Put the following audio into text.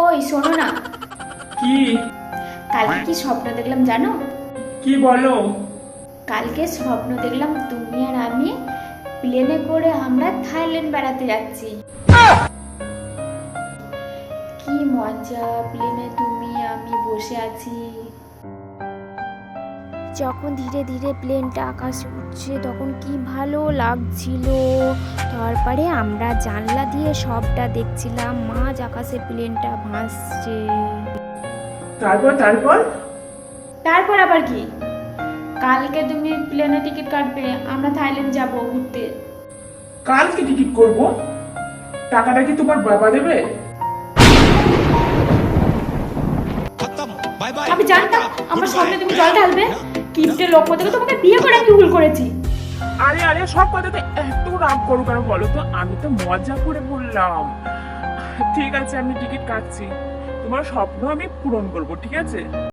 ওই শোনো না, কি? কালকে কি স্বপ্ন দেখলাম জানো? কি বলো? কালকে স্বপ্ন দেখলাম তুমি আর আমি প্লেনে করে আমরা থাইল্যান্ড বেড়াতে যাচ্ছি। কি মজা, প্লেনে তুমি আমি বসে আছি। যখন ধীরে ধীরে প্লেনটা আকাশে উঠছে তখন কি ভালো লাগছিল। তারপরে আমরা জানলা দিয়ে সবটা দেখছিলাম, মাঝ আকাশে প্লেনটা ভাসছে। তারপর তারপর তারপর আবার কি? কালকে তুমি প্লেনে টিকিট কাটবে, আমরা থাইল্যান্ড যাব ঘুরতে। কালকে টিকিট করব? টাকাটা কি তোমার বাবা দেবে? আমি জানতাম আমার সামনে তুমি জল ঢালবে। কিপটে লোক থেকে তোমাকে বিয়ে করে আমি ভুল করেছি। আরে আরে, সব কথাতে এত রাগ করো কেন বলো তো? আমি তো মজা করে বললাম। ঠিক আছে, আমি টিকিট কাটছি। তোমার স্বপ্ন আমি পূরণ করব, ঠিক আছে?